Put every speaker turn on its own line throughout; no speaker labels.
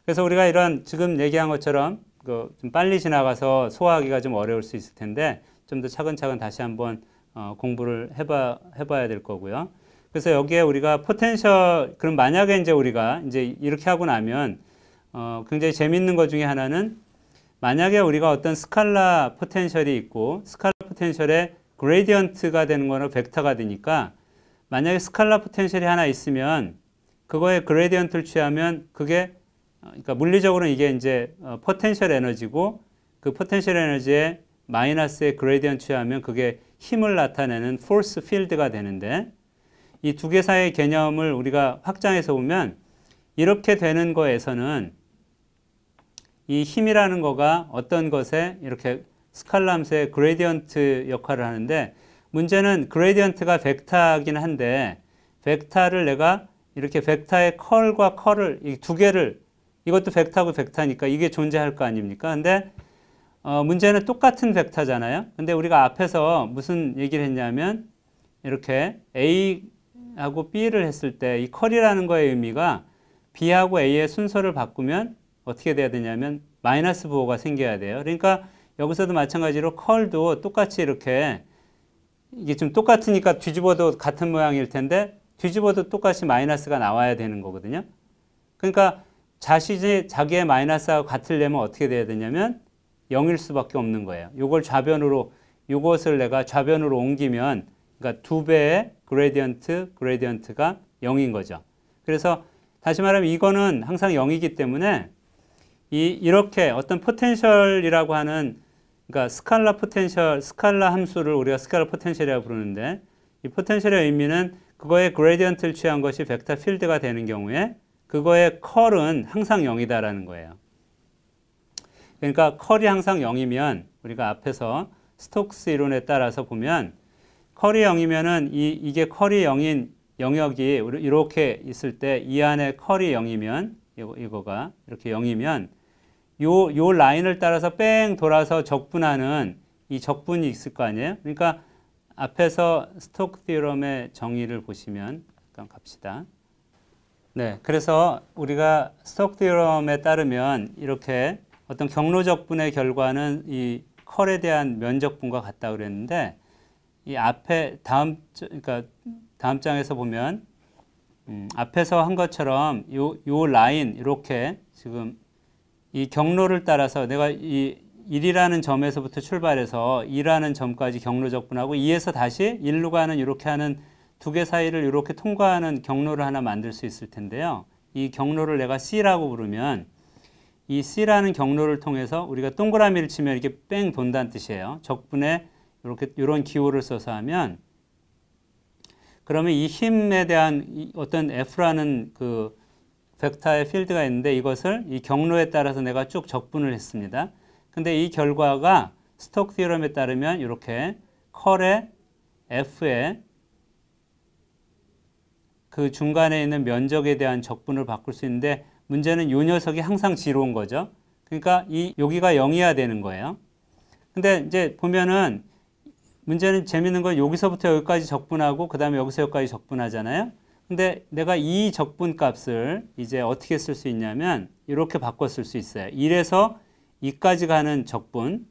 그래서 우리가 이런 지금 얘기한 것처럼 좀 빨리 지나가서 소화하기가 좀 어려울 수 있을 텐데 좀 더 차근차근 다시 한번 공부를 해봐야 될 거고요. 그래서 여기에 우리가 포텐셜, 그럼 만약에 이제 우리가 이제 이렇게 하고 나면 굉장히 재밌는 것 중에 하나는 만약에 우리가 어떤 스칼라 포텐셜이 있고 스칼라 포텐셜의 그레디언트가 되는 거는 벡터가 되니까 만약에 스칼라 포텐셜이 하나 있으면 그거의 그레디언트를 취하면 그게 그러니까 물리적으로는 이게 이제 포텐셜 에너지고 그 포텐셜 에너지의 마이너스의 그레디언트 취하면 그게 힘을 나타내는 포스 필드가 되는데 이 두 개 사이의 개념을 우리가 확장해서 보면 이렇게 되는 거에서는 이 힘이라는 거가 어떤 것에 이렇게 스칼라 함수의 그레디언트 역할을 하는데 문제는 그레디언트가 벡터이긴 한데 벡터를 내가 이렇게 벡터의 컬과 컬을 이 두 개를 이것도 벡터고 벡터니까 이게 존재할 거 아닙니까? 근데 문제는 똑같은 벡터잖아요. 근데 우리가 앞에서 무슨 얘기를 했냐면 이렇게 A하고 B를 했을 때 이 컬이라는 거의 의미가 B하고 A의 순서를 바꾸면 어떻게 돼야 되냐면 마이너스 부호가 생겨야 돼요. 그러니까 여기서도 마찬가지로 컬도 똑같이 이렇게 이게 좀 똑같으니까 뒤집어도 같은 모양일 텐데 뒤집어도 똑같이 마이너스가 나와야 되는 거거든요. 그러니까 자기의 마이너스하고 같으려면 어떻게 돼야 되냐면 0일 수밖에 없는 거예요. 이걸 좌변으로, 이것을 내가 좌변으로 옮기면 그러니까 2배의 그레디언트가 0인 거죠. 그래서 다시 말하면 이거는 항상 0이기 때문에 이렇게 어떤 포텐셜이라고 하는 그러니까 스칼라 함수를 우리가 스칼라 포텐셜이라고 부르는데 이 포텐셜의 의미는 그거의 그레디언트를 취한 것이 벡터 필드가 되는 경우에 그거의 컬은 항상 0이다라는 거예요. 그러니까 컬이 항상 0이면 우리가 앞에서 스톡스 이론에 따라서 보면 컬이 0이면은 이게 컬이 0인 영역이 이렇게 있을 때 이 안에 컬이 0이면 이거가 이렇게 0이면 요 라인을 따라서 뺑 돌아서 적분하는 이 적분이 있을 거 아니에요? 그러니까 앞에서 스톡 디어럼의 정의를 보시면 잠깐 갑시다. 네, 그래서 우리가 스톡 디어럼에 따르면 이렇게 어떤 경로 적분의 결과는 이 컬에 대한 면적분과 같다 그랬는데 이 앞에 그러니까 다음 장에서 보면 앞에서 한 것처럼 요 라인 이렇게 지금 이 경로를 따라서 내가 이 1이라는 점에서부터 출발해서 2라는 점까지 경로 적분하고 2에서 다시 1로 가는 이렇게 하는 두 개 사이를 이렇게 통과하는 경로를 하나 만들 수 있을 텐데요. 이 경로를 내가 C라고 부르면 이 C라는 경로를 통해서 우리가 동그라미를 치면 이렇게 뺑 돈다는 뜻이에요. 적분에 이렇게 이런 기호를 써서 하면 그러면 이 힘에 대한 어떤 F라는 그 벡터의 필드가 있는데 이것을 이 경로에 따라서 내가 쭉 적분을 했습니다. 근데 이 결과가 스톡 디어럼에 따르면 이렇게 컬의 F의 그 중간에 있는 면적에 대한 적분을 바꿀 수 있는데 문제는 이 녀석이 항상 지로운 거죠. 그러니까 여기가 0이어야 되는 거예요. 근데 이제 보면은 문제는 재밌는 건 여기서부터 여기까지 적분하고 그 다음에 여기서 여기까지 적분하잖아요. 근데 내가 이 적분 값을 이제 어떻게 쓸 수 있냐면 이렇게 바꿔 쓸 수 있어요. 1에서 2까지 가는 적분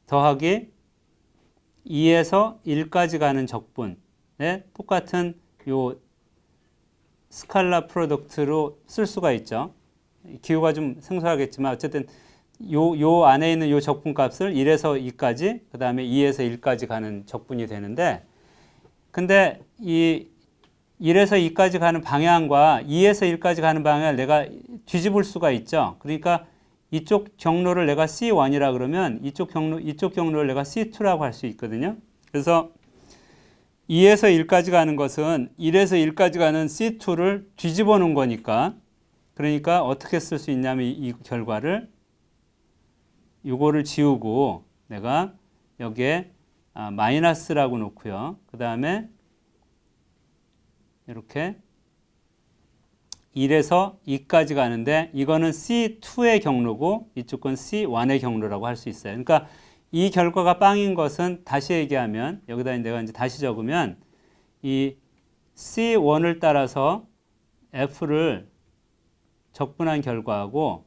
더하기 2에서 1까지 가는 적분에 똑같은 요 스칼라 프로덕트로 쓸 수가 있죠. 기호가 좀 생소하겠지만 어쨌든 요 안에 있는 요 적분 값을 1에서 2까지 그 다음에 2에서 1까지 가는 적분이 되는데 근데 이 1에서 2까지 가는 방향과 2에서 1까지 가는 방향을 내가 뒤집을 수가 있죠. 그러니까 이쪽 경로를 내가 C1이라 그러면 이쪽 경로를 내가 C2라고 할 수 있거든요. 그래서 2에서 1까지 가는 것은 1에서 1까지 가는 C2를 뒤집어 놓은 거니까 그러니까 어떻게 쓸 수 있냐면 이 결과를 이거를 지우고 내가 여기에 마이너스라고 놓고요. 그 다음에 이렇게 1에서 2까지 가는데 이거는 C2의 경로고 이쪽은 C1의 경로라고 할 수 있어요. 그러니까 이 결과가 빵인 것은 다시 얘기하면 여기다 내가 이제 다시 적으면 이 C1을 따라서 F를 적분한 결과하고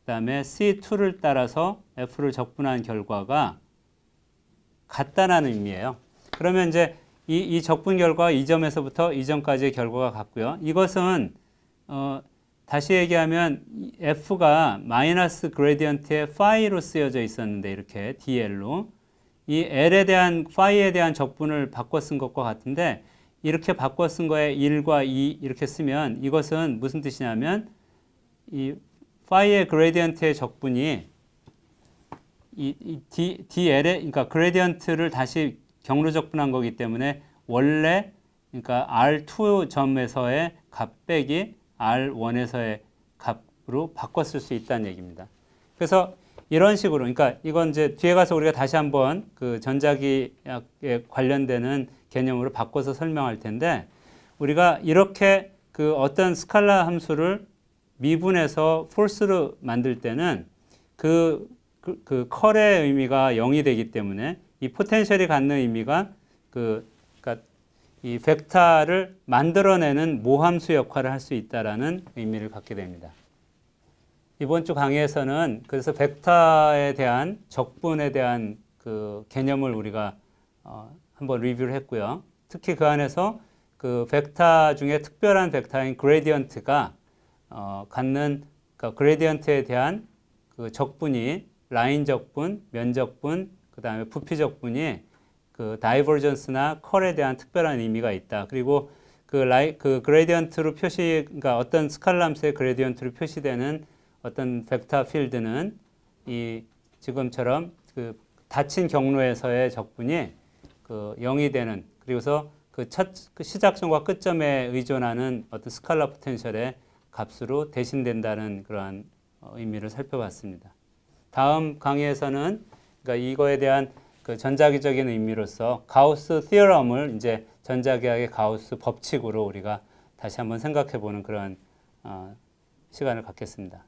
그다음에 C2를 따라서 F를 적분한 결과가 같다는 의미예요. 그러면 이제 이 적분 결과가 이 점에서부터 이 점까지의 결과가 같고요. 이것은 다시 얘기하면 F가 마이너스 그레디언트의 파이로 쓰여져 있었는데 이렇게 DL로 이 L에 대한 파이에 대한 적분을 바꿔 쓴 것과 같은데 이렇게 바꿔 쓴 거에 1과 2 이렇게 쓰면 이것은 무슨 뜻이냐면 이 파이의 그레디언트의 적분이 이 DL에 그러니까 그레디언트를 다시 경로 적분한 거기 때문에 원래 그러니까 R2 점에서의 값 빼기 R1에서의 값으로 바꿨을 수 있다는 얘기입니다. 그래서 이런 식으로 그러니까 이건 이제 뒤에 가서 우리가 다시 한번 그 전자기약에 관련되는 개념으로 바꿔서 설명할 텐데 우리가 이렇게 그 어떤 스칼라 함수를 미분해서 폴스로 만들 때는 그 컬의 의미가 0이 되기 때문에 이 포텐셜이 갖는 의미가 그러니까 이 벡터를 만들어내는 모함수 역할을 할 수 있다라는 의미를 갖게 됩니다. 이번 주 강의에서는 그래서 벡터에 대한 적분에 대한 그 개념을 우리가 한번 리뷰를 했고요. 특히 그 안에서 그 벡터 중에 특별한 벡터인 그레디언트가 갖는 그러니까 그레디언트에 대한 그 적분이 라인 적분, 면 적분, 그 다음에 부피 적분이 그 다이버전스나 컬에 대한 특별한 의미가 있다. 그리고 그 그레디언트로 그러니까 어떤 스칼라 함수의 그레디언트로 표시되는 어떤 벡터 필드는 이 지금처럼 그 닫힌 경로에서의 적분이 그 0이 되는 그리고서 그 시작점과 끝점에 의존하는 어떤 스칼라 포텐셜의 값으로 대신된다는 그러한 의미를 살펴봤습니다. 다음 강의에서는 그러니까 이거에 대한 그 전자기적인 의미로서 가우스 티어럼을 이제 전자기학의 가우스 법칙으로 우리가 다시 한번 생각해 보는 그런 시간을 갖겠습니다.